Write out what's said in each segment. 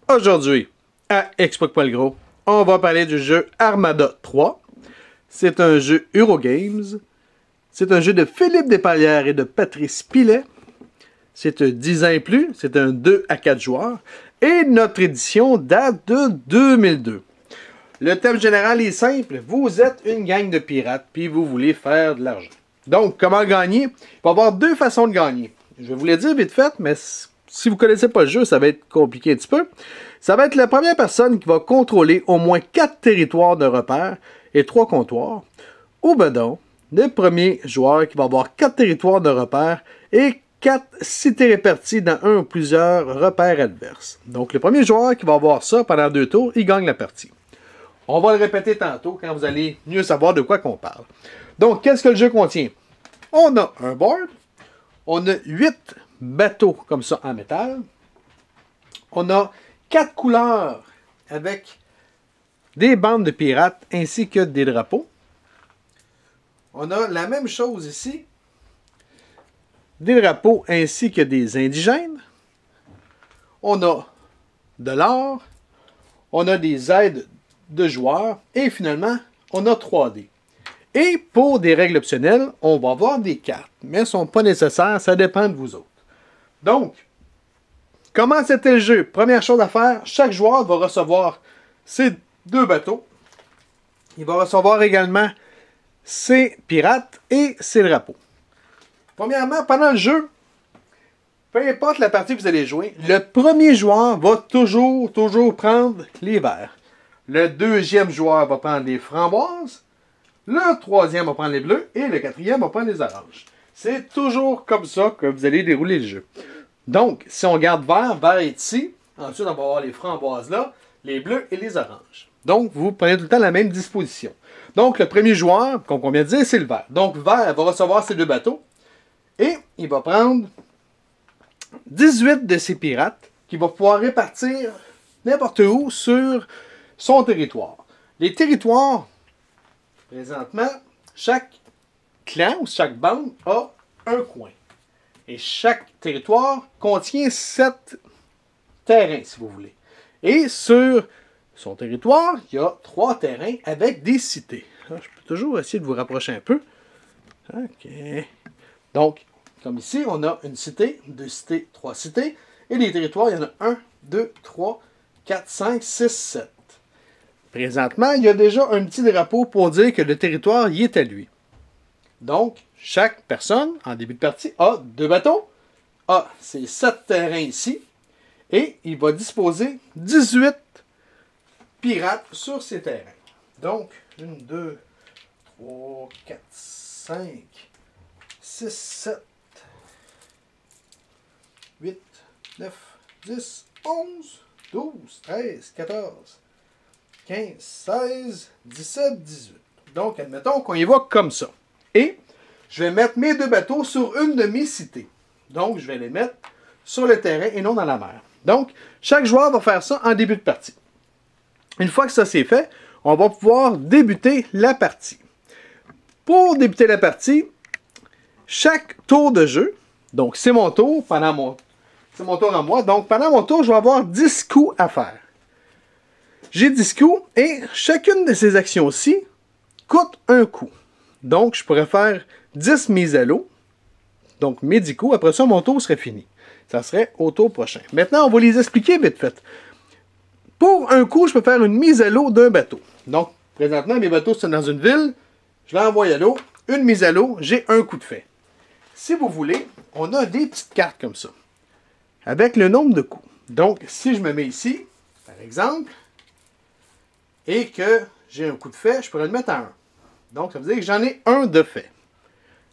Aujourd'hui, à Expo Poil-Gros, on va parler du jeu Armada 3. C'est un jeu Eurogames. C'est un jeu de Philippe Despalières et de Patrice Pilet. C'est un 10 ans et plus. C'est un 2 à 4 joueurs. Et notre édition date de 2002. Le thème général est simple. Vous êtes une gang de pirates, puis vous voulez faire de l'argent. Donc, comment gagner? Il va y avoir deux façons de gagner. Je vais vous les dire vite fait, mais si vous ne connaissez pas le jeu, ça va être compliqué un petit peu. Ça va être la première personne qui va contrôler au moins 4 territoires de repère et 3 comptoirs. Ou ben donc, le premier joueur qui va avoir 4 territoires de repère et 4 cités réparties dans un ou plusieurs repères adverses. Donc, le premier joueur qui va avoir ça pendant 2 tours, il gagne la partie. On va le répéter tantôt quand vous allez mieux savoir de quoi qu'on parle. Donc, qu'est-ce que le jeu contient? On a un board, on a 8 bateaux comme ça en métal, on a 4 couleurs avec des bandes de pirates ainsi que des drapeaux. On a la même chose ici, des drapeaux ainsi que des indigènes. On a de l'or, on a des aides de joueurs et finalement, on a 3D. Et pour des règles optionnelles, on va avoir des cartes, mais elles ne sont pas nécessaires, ça dépend de vous autres. Donc, comment c'était le jeu? Première chose à faire, chaque joueur va recevoir ses 2 bateaux. Il va recevoir également ses pirates et ses drapeaux. Premièrement, pendant le jeu, peu importe la partie que vous allez jouer, le premier joueur va toujours prendre les verts. Le deuxième joueur va prendre les framboises. Le troisième va prendre les bleus et le quatrième va prendre les oranges. C'est toujours comme ça que vous allez dérouler le jeu. Donc, si on regarde vert, vert est ici. Ensuite, on va avoir les framboises là, les bleus et les oranges. Donc, vous prenez tout le temps la même disposition. Donc, le premier joueur, comme on vient de dire, c'est le vert. Donc, vert va recevoir ses 2 bateaux et il va prendre 18 de ses pirates qu'il va pouvoir répartir n'importe où sur son territoire. Les territoires, présentement, chaque clan ou chaque bande a un coin. Et chaque territoire contient 7 terrains, si vous voulez. Et sur son territoire, il y a 3 terrains avec des cités. Je peux toujours essayer de vous rapprocher un peu. OK. Donc, comme ici, on a une cité, 2 cités, 3 cités. Et les territoires, il y en a 1, 2, 3, 4, 5, 6, 7. Présentement, il y a déjà un petit drapeau pour dire que le territoire y est à lui. Donc, chaque personne, en début de partie, a 2 bateaux, a ses 7 terrains ici, et il va disposer 18 pirates sur ces terrains. Donc, 1, 2, 3, 4, 5, 6, 7, 8, 9, 10, 11, 12, 13, 14, 15, 16, 17, 18. Donc, admettons qu'on y va comme ça. Et je vais mettre mes 2 bateaux sur une de mes cités. Donc, je vais les mettre sur le terrain et non dans la mer. Donc, chaque joueur va faire ça en début de partie. Une fois que ça c'est fait, on va pouvoir débuter la partie. Pour débuter la partie, chaque tour de jeu, donc c'est mon tour, c'est mon tour à moi, donc pendant mon tour, je vais avoir 10 coups à faire. J'ai 10 coups et chacune de ces actions-ci coûte un coup. Donc, je pourrais faire 10 mises à l'eau. Donc, mes 10 coups. Après ça, mon tour serait fini. Ça serait au tour prochain. Maintenant, on va les expliquer vite fait. Pour un coup, je peux faire une mise à l'eau d'un bateau. Donc, présentement, mes bateaux sont dans une ville. Je l'envoie à l'eau. Une mise à l'eau, j'ai un coup de fait. Si vous voulez, on a des petites cartes comme ça. Avec le nombre de coups. Donc, si je me mets ici, par exemple, et que j'ai un coup de fait, je pourrais le mettre à 1. Donc, ça veut dire que j'en ai un de fait.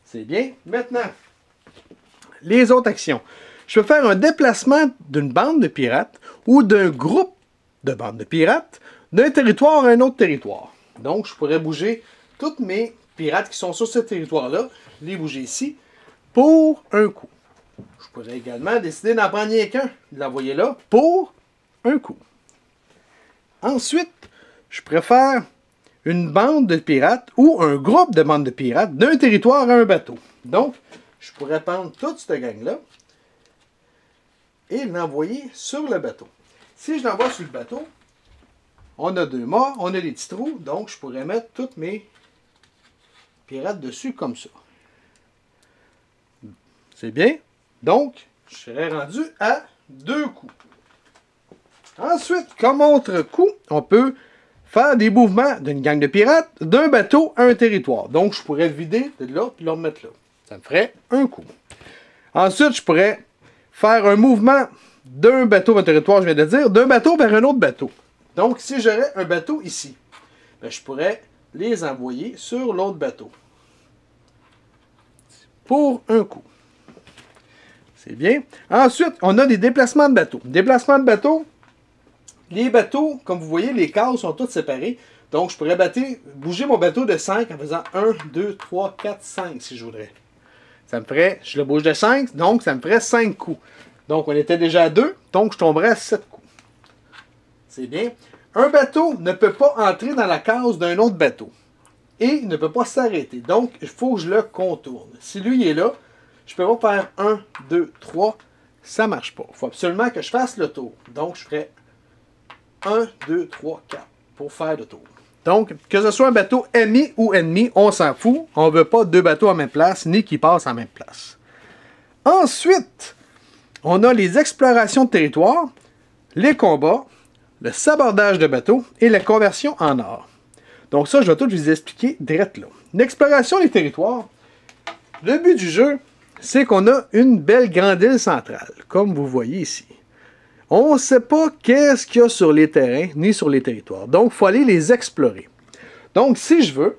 C'est bien. Maintenant, les autres actions. Je peux faire un déplacement d'une bande de pirates ou d'un groupe de bandes de pirates d'un territoire à un autre territoire. Donc, je pourrais bouger tous mes pirates qui sont sur ce territoire-là, les bouger ici, pour un coup. Je pourrais également décider d'en prendre rien qu'un, de l'envoyer là, pour un coup. Ensuite, je préfère une bande de pirates ou un groupe de bandes de pirates d'un territoire à un bateau. Donc, je pourrais prendre toute cette gang-là et l'envoyer sur le bateau. Si je l'envoie sur le bateau, on a 2 mâts, on a des petits trous, donc je pourrais mettre toutes mes pirates dessus comme ça. C'est bien. Donc, je serais rendu à 2 coups. Ensuite, comme autre coup, on peut faire des mouvements d'une gang de pirates, d'un bateau à un territoire. Donc, je pourrais vider de là et le remettre là. Ça me ferait un coup. Ensuite, je pourrais faire un mouvement d'un bateau vers un territoire, je viens de dire, d'un bateau vers un autre bateau. Donc, si j'aurais un bateau ici, ben, je pourrais les envoyer sur l'autre bateau. Pour un coup. C'est bien. Ensuite, on a des déplacements de bateaux. Déplacements de bateaux, les bateaux, comme vous voyez, les cases sont toutes séparées. Donc, je pourrais bouger mon bateau de 5 en faisant 1, 2, 3, 4, 5 si je voudrais. Ça me ferait, je le bouge de 5, donc ça me ferait 5 coups. Donc, on était déjà à 2, donc je tomberais à 7 coups. C'est bien. Un bateau ne peut pas entrer dans la case d'un autre bateau. Et ne peut pas s'arrêter. Donc, il faut que je le contourne. Si lui est là, je peux pas faire 1, 2, 3. Ça ne marche pas. Il faut absolument que je fasse le tour. Donc, je ferai 1, 2, 3, 4 pour faire le tour. Donc, que ce soit un bateau ami ou ennemi, on s'en fout. On ne veut pas 2 bateaux en même place, ni qui passent en même place. Ensuite, on a les explorations de territoire, les combats, le sabordage de bateaux et la conversion en or. Donc ça, je vais tout vous expliquer direct là. L'exploration des territoires, le but du jeu, c'est qu'on a une belle grande île centrale, comme vous voyez ici. On ne sait pas qu'est-ce qu'il y a sur les terrains, ni sur les territoires. Donc, il faut aller les explorer. Donc, si je veux,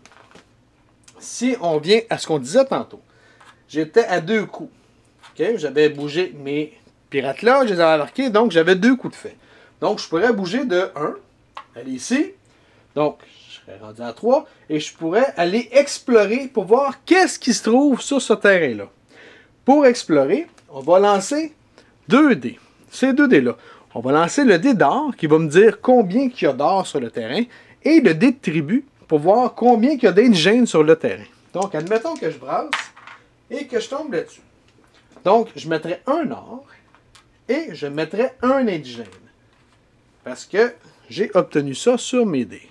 si on vient à ce qu'on disait tantôt, j'étais à 2 coups. Okay? J'avais bougé mes pirates là, je les avais embarqués, donc j'avais 2 coups de fait. Donc, je pourrais bouger de 1, aller ici. Donc, je serais rendu à 3, et je pourrais aller explorer pour voir qu'est-ce qui se trouve sur ce terrain-là. Pour explorer, on va lancer 2 dés. Ces 2 dés-là. On va lancer le dé d'or qui va me dire combien il y a d'or sur le terrain et le dé de tribu pour voir combien il y a d'indigènes sur le terrain. Donc, admettons que je brasse et que je tombe là-dessus. Donc, je mettrai un or et je mettrai un indigène. Parce que j'ai obtenu ça sur mes dés.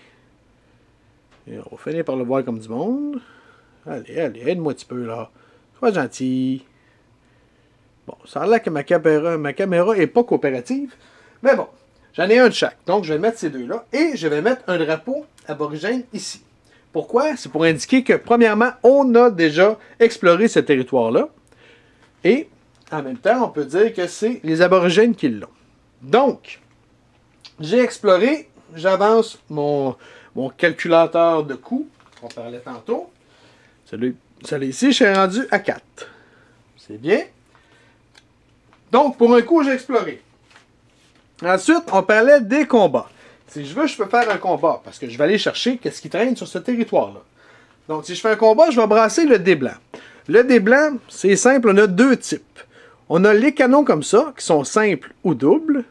Et on va finir par le voir comme du monde. Allez, aide-moi un petit peu là. Sois gentil. Bon, ça a l'air que ma caméra n'est pas coopérative. Mais bon, j'en ai un de chaque. Donc, je vais mettre ces deux-là. Et je vais mettre un drapeau aborigène ici. Pourquoi? C'est pour indiquer que, premièrement, on a déjà exploré ce territoire-là. Et, en même temps, on peut dire que c'est les aborigènes qui l'ont. Donc, j'ai exploré. J'avance mon calculateur de coups, qu'on parlait tantôt. Celui ici, je suis rendu à 4. C'est bien. Donc, pour un coup, j'ai exploré. Ensuite, on parlait des combats. Si je veux, je peux faire un combat, parce que je vais aller chercher qu'est-ce qui traîne sur ce territoire-là. Donc, si je fais un combat, je vais brasser le dé blanc. Le dé blanc, c'est simple, on a 2 types. On a les canons comme ça, qui sont simples ou doubles.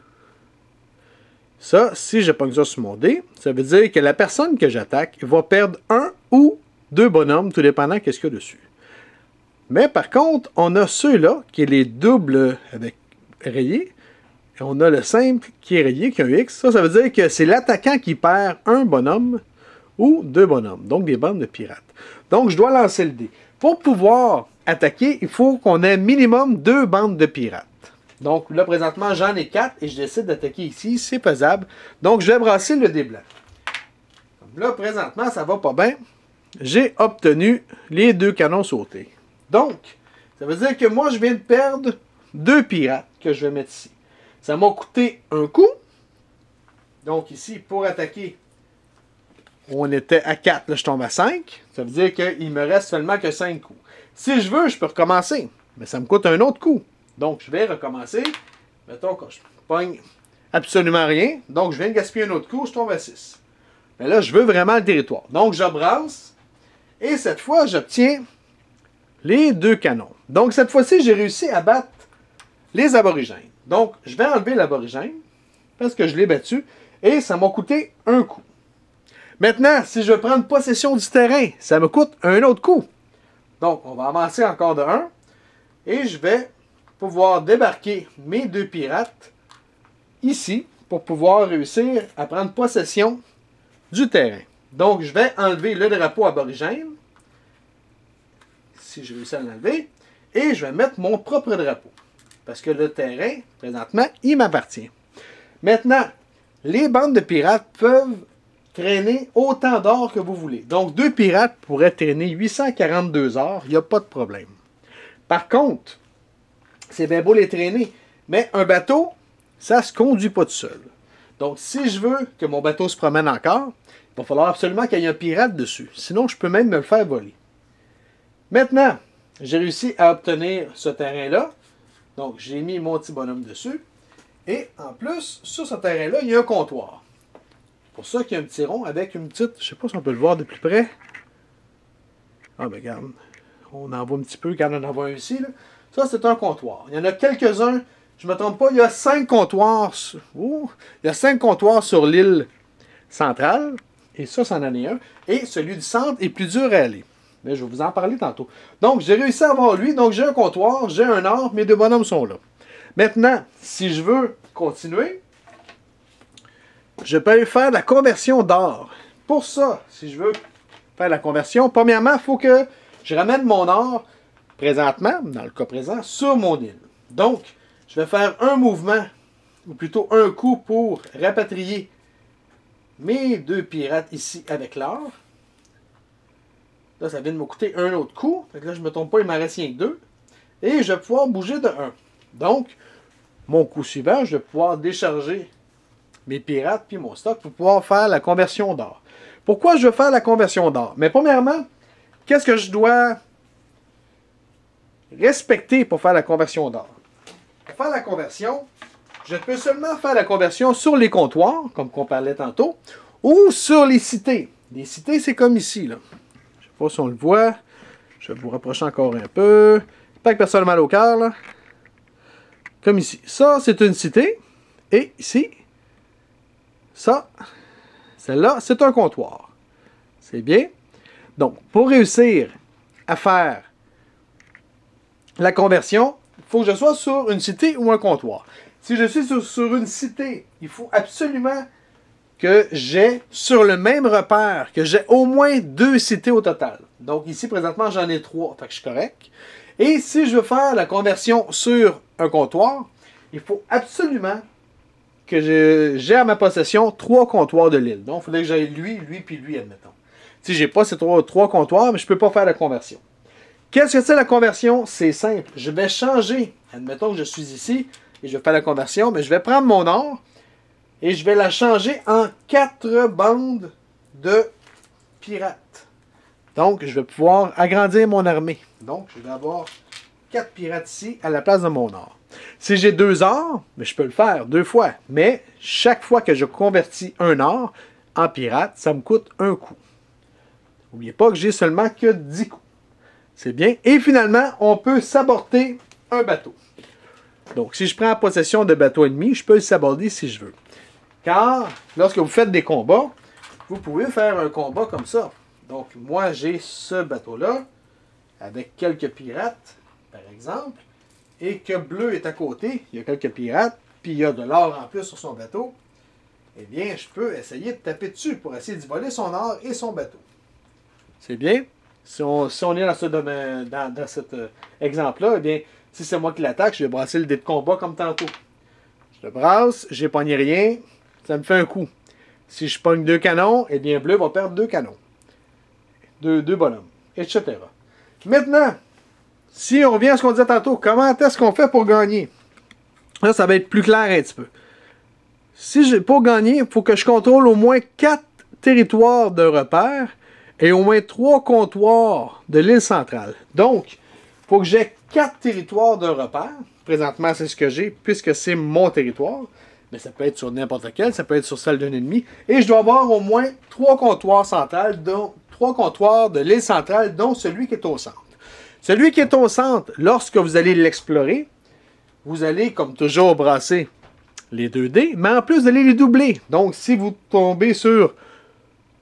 Ça, si je pogne ça sur mon dé, ça veut dire que la personne que j'attaque va perdre 1 ou 2 bonhommes, tout dépendant de ce qu'il y a dessus. Mais par contre, on a ceux-là, qui est les doubles avec rayés. Et on a le simple qui est rayé, qui a un X. Ça veut dire que c'est l'attaquant qui perd un bonhomme ou 2 bonhommes. Donc des bandes de pirates. Donc je dois lancer le dé. Pour pouvoir attaquer, il faut qu'on ait minimum 2 bandes de pirates. Donc là, présentement, j'en ai 4 et je décide d'attaquer ici. C'est faisable. Donc je vais brasser le dé blanc. Là, présentement, ça va pas bien. J'ai obtenu les 2 canons sautés. Donc, ça veut dire que moi, je viens de perdre 2 pirates que je vais mettre ici. Ça m'a coûté un coup. Donc ici, pour attaquer, on était à 4, là je tombe à 5. Ça veut dire qu'il me reste seulement que 5 coups. Si je veux, je peux recommencer. Mais ça me coûte un autre coup. Donc je vais recommencer. Mettons que je pogne absolument rien. Donc je viens de gaspiller un autre coup, je tombe à 6. Mais là, je veux vraiment le territoire. Donc je brasse. Et cette fois, j'obtiens les 2 canons. Donc cette fois-ci, j'ai réussi à battre les aborigènes. Donc, je vais enlever l'aborigène, parce que je l'ai battu, et ça m'a coûté un coup. Maintenant, si je veux prendre possession du terrain, ça me coûte un autre coup. Donc, on va avancer encore de 1, et je vais pouvoir débarquer mes 2 pirates ici, pour pouvoir réussir à prendre possession du terrain. Donc, je vais enlever le drapeau aborigène, si je réussis à l'enlever, et je vais mettre mon propre drapeau. Parce que le terrain, présentement, il m'appartient. Maintenant, les bandes de pirates peuvent traîner autant d'or que vous voulez. Donc, 2 pirates pourraient traîner 842 or, il n'y a pas de problème. Par contre, c'est bien beau les traîner, mais un bateau, ça ne se conduit pas tout seul. Donc, si je veux que mon bateau se promène encore, il va falloir absolument qu'il y ait un pirate dessus. Sinon, je peux même me le faire voler. Maintenant, j'ai réussi à obtenir ce terrain-là. Donc, j'ai mis mon petit bonhomme dessus. Et en plus, sur ce terrain-là, il y a un comptoir. C'est pour ça qu'il y a un petit rond avec une petite... Je ne sais pas si on peut le voir de plus près. Ah, ben regarde. On en voit un petit peu quand on en voit un ici. Là. Ça, c'est un comptoir. Il y en a quelques-uns. Je ne me trompe pas, il y a 5 comptoirs. Il y a 5 comptoirs sur l'île centrale. Et ça, c'en en est un. Et celui du centre est plus dur à aller. Mais je vais vous en parler tantôt. Donc, j'ai réussi à avoir lui. Donc, j'ai un comptoir, j'ai un or, mes 2 bonhommes sont là. Maintenant, si je veux continuer, je peux aller faire la conversion d'or. Pour ça, si je veux faire la conversion, premièrement, il faut que je ramène mon or, présentement, dans le cas présent, sur mon île. Donc, je vais faire un mouvement, ou plutôt un coup pour rapatrier mes 2 pirates ici avec l'or. Là, ça vient de me coûter un autre coup. Donc là, je ne me trompe pas, il m'en reste rien que 2. Et je vais pouvoir bouger de 1. Donc, mon coup suivant, je vais pouvoir décharger mes pirates puis mon stock pour pouvoir faire la conversion d'or. Pourquoi je veux faire la conversion d'or? Mais premièrement, qu'est-ce que je dois respecter pour faire la conversion d'or? Pour faire la conversion, je peux seulement faire la conversion sur les comptoirs, comme on parlait tantôt, ou sur les cités. Les cités, c'est comme ici, là. Je ne sais pas si on le voit. Je vais vous rapprocher encore un peu. Pas que personne n'a mal au cœur, là. Comme ici. Ça, c'est une cité. Et ici, ça, celle-là, c'est un comptoir. C'est bien. Donc, pour réussir à faire la conversion, il faut que je sois sur une cité ou un comptoir. Si je suis sur une cité, il faut absolument que j'ai sur le même repère, que j'ai au moins 2 cités au total. Donc ici, présentement, j'en ai 3, fait que je suis correct. Et si je veux faire la conversion sur un comptoir, il faut absolument que j'ai à ma possession 3 comptoirs de l'île. Donc, il faudrait que j'aille lui, puis lui, admettons. Si j'ai pas ces 3 comptoirs, mais je ne peux pas faire la conversion. Qu'est-ce que c'est la conversion? C'est simple. Je vais changer. Admettons que je suis ici et je vais faire la conversion, mais je vais prendre mon or et je vais la changer en 4 bandes de pirates. Donc, je vais pouvoir agrandir mon armée. Donc, je vais avoir 4 pirates ici à la place de mon or. Si j'ai 2 ors, mais je peux le faire 2 fois. Mais chaque fois que je convertis un or en pirate, ça me coûte un coup. N'oubliez pas que j'ai seulement que 10 coups. C'est bien. Et finalement, on peut saborder un bateau. Donc, si je prends possession de bateau ennemi, je peux le saborder si je veux. Car, lorsque vous faites des combats, vous pouvez faire un combat comme ça. Donc, moi, j'ai ce bateau-là, avec quelques pirates, par exemple, et que bleu est à côté, il y a quelques pirates, puis il y a de l'or en plus sur son bateau, eh bien, je peux essayer de taper dessus pour essayer de voler son or et son bateau. C'est bien. Si on est dans ce domaine, dans cet exemple-là, eh bien, si c'est moi qui l'attaque, je vais brasser le dé de combat comme tantôt. Je le brasse, j'ai pogné rien, ça me fait un coup. Si je pogne 2 canons, eh bien, bleu va perdre 2 canons. 2 bonhommes, etc. Maintenant, si on revient à ce qu'on disait tantôt, comment est-ce qu'on fait pour gagner? Là, ça va être plus clair un petit peu. Pour gagner, il faut que je contrôle au moins 4 territoires de repère et au moins 3 comptoirs de l'île centrale. Donc, il faut que j'ai 4 territoires de repère. Présentement, c'est ce que j'ai, puisque c'est mon territoire. Mais ça peut être sur n'importe quel, ça peut être sur celle d'un ennemi. Et je dois avoir au moins 3 comptoirs centrales, dont 3 comptoirs de l'île centrale, dont celui qui est au centre. Celui qui est au centre, lorsque vous allez l'explorer, vous allez, comme toujours, brasser les 2 dés, mais en plus, vous allez les doubler. Donc, si vous tombez sur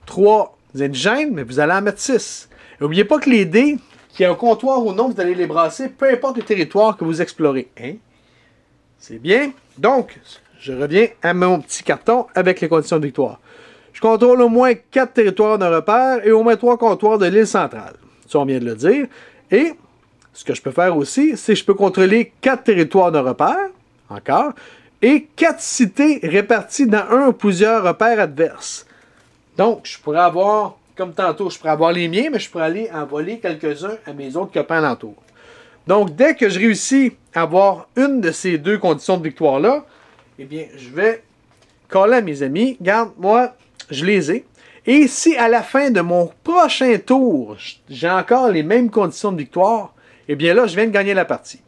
3 indigènes, mais vous allez en mettre 6. N'oubliez pas que les dés, qu'il y ait un comptoir ou non, vous allez les brasser, peu importe le territoire que vous explorez. Hein? C'est bien. Donc, je reviens à mon petit carton avec les conditions de victoire. Je contrôle au moins 4 territoires de repère et au moins 3 comptoirs de l'île centrale. Ça, on vient de le dire. Et ce que je peux faire aussi, c'est que je peux contrôler 4 territoires de repère, encore, et 4 cités réparties dans un ou plusieurs repères adverses. Donc, je pourrais avoir, comme tantôt, je pourrais avoir les miens, mais je pourrais aller en voler quelques-uns à mes autres copains alentours. Donc, dès que je réussis à avoir une de ces deux conditions de victoire-là, eh bien, je vais coller à mes amis. Regarde, moi, je les ai. Et si à la fin de mon prochain tour, j'ai encore les mêmes conditions de victoire, eh bien là, je viens de gagner la partie.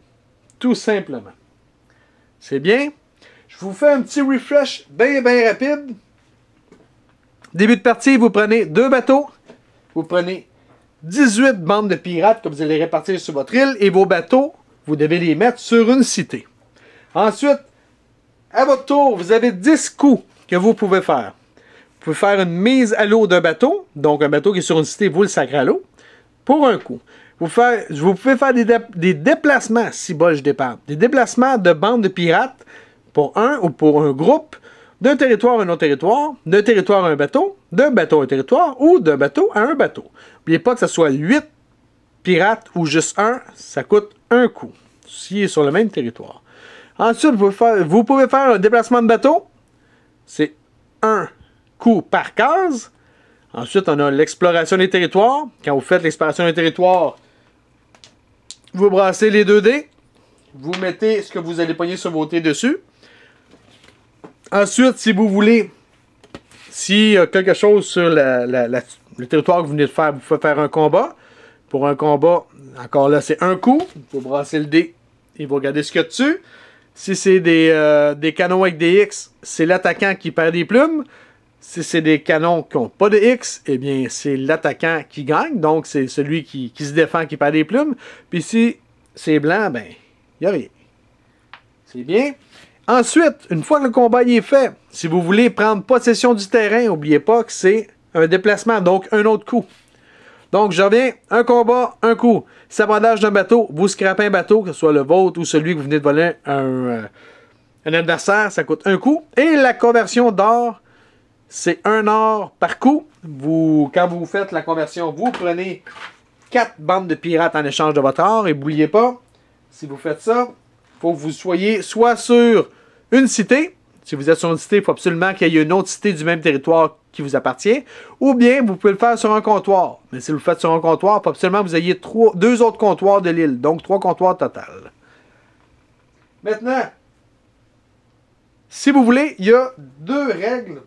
Tout simplement. C'est bien. Je vous fais un petit refresh bien rapide. Début de partie, vous prenez 2 bateaux. Vous prenez 18 bandes de pirates que vous allez répartir sur votre île. Et vos bateaux, vous devez les mettre sur une cité. Ensuite, à votre tour, vous avez 10 coups que vous pouvez faire. Vous pouvez faire une mise à l'eau d'un bateau. Donc, un bateau qui est sur une cité, vous le sacrez à l'eau. Pour un coup. Vous pouvez faire des déplacements, si bas je dépends. Des déplacements de bandes de pirates pour un ou pour un groupe, d'un territoire à un autre territoire, d'un territoire à un bateau, d'un bateau à un territoire ou d'un bateau à un bateau. N'oubliez pas que ce soit 8 pirates ou juste un, ça coûte un coup, s'il est sur le même territoire. Ensuite, vous pouvez faire un déplacement de bateau. C'est un coup par case. Ensuite, on a l'exploration des territoires. Quand vous faites l'exploration des territoires, vous brassez les 2 dés. Vous mettez ce que vous allez pogner sur vos dés dessus. Ensuite, si vous voulez, s'il y a quelque chose sur le territoire que vous venez de faire, vous pouvez faire un combat. Pour un combat, encore là, c'est un coup. Vous brassez le dé et vous regardez ce qu'il y a dessus. Si c'est des canons avec des X, c'est l'attaquant qui perd des plumes. Si c'est des canons qui n'ont pas de X, eh bien, c'est l'attaquant qui gagne. Donc, c'est celui qui se défend qui perd des plumes. Puis si c'est blanc, ben, il n'y a rien. C'est bien. Ensuite, une fois que le combat est fait, si vous voulez prendre possession du terrain, n'oubliez pas que c'est un déplacement, donc un autre coup. Donc, je reviens, un combat, un coup. Sabordage d'un bateau, vous scrapez un bateau, que ce soit le vôtre ou celui que vous venez de voler un adversaire, ça coûte un coup. Et la conversion d'or, c'est 1 or par coup. Quand vous faites la conversion, vous prenez 4 bandes de pirates en échange de votre or. Et n'oubliez pas, si vous faites ça, il faut que vous soyez soit sur une cité. Si vous êtes sur une cité, il faut absolument qu'il y ait une autre cité du même territoire qui vous appartient. Ou bien, vous pouvez le faire sur un comptoir. Mais si vous le faites sur un comptoir, il faut absolument que vous ayez 2 autres comptoirs de l'île. Donc, 3 comptoirs total. Maintenant, si vous voulez, il y a 2 règles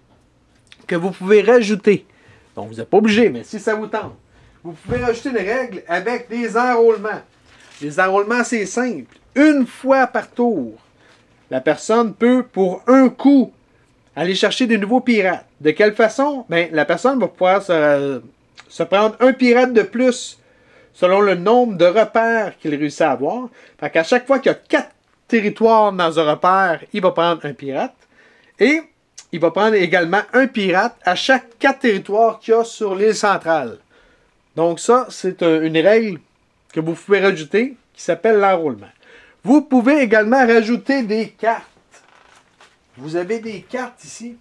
que vous pouvez rajouter. Donc, vous n'êtes pas obligé, mais si ça vous tente, vous pouvez rajouter des règles avec des enrôlements. Les enrôlements, c'est simple. Une fois par tour, la personne peut, pour un coup, aller chercher des nouveaux pirates. De quelle façon? Bien, la personne va pouvoir se prendre un pirate de plus selon le nombre de repères qu'il réussit à avoir. Fait qu'à chaque fois qu'il y a 4 territoires dans un repère, il va prendre un pirate. Et il va prendre également un pirate à chaque 4 territoires qu'il y a sur l'île centrale. Donc ça, c'est une règle que vous pouvez rajouter qui s'appelle l'enrôlement. Vous pouvez également rajouter des cartes. Vous avez des cartes ici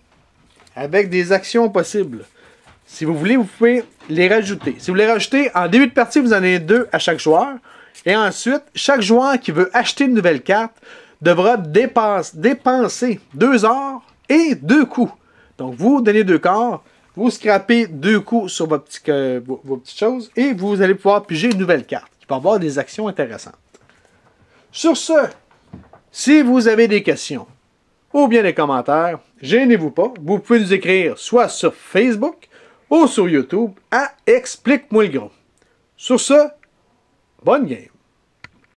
avec des actions possibles. Si vous voulez, vous pouvez les rajouter. Si vous les rajoutez, en début de partie, vous en avez 2 à chaque joueur. Et ensuite, chaque joueur qui veut acheter une nouvelle carte devra dépenser 2 ors et 2 coups. Donc, vous donnez 2 corps, vous scrapez 2 coups sur vos petites choses et vous allez pouvoir piger une nouvelle carte qui va avoir des actions intéressantes. Sur ce, si vous avez des questions ou bien des commentaires, gênez-vous pas. Vous pouvez nous écrire soit sur Facebook ou sur YouTube à Explique-moi le gros. Sur ce, bonne game!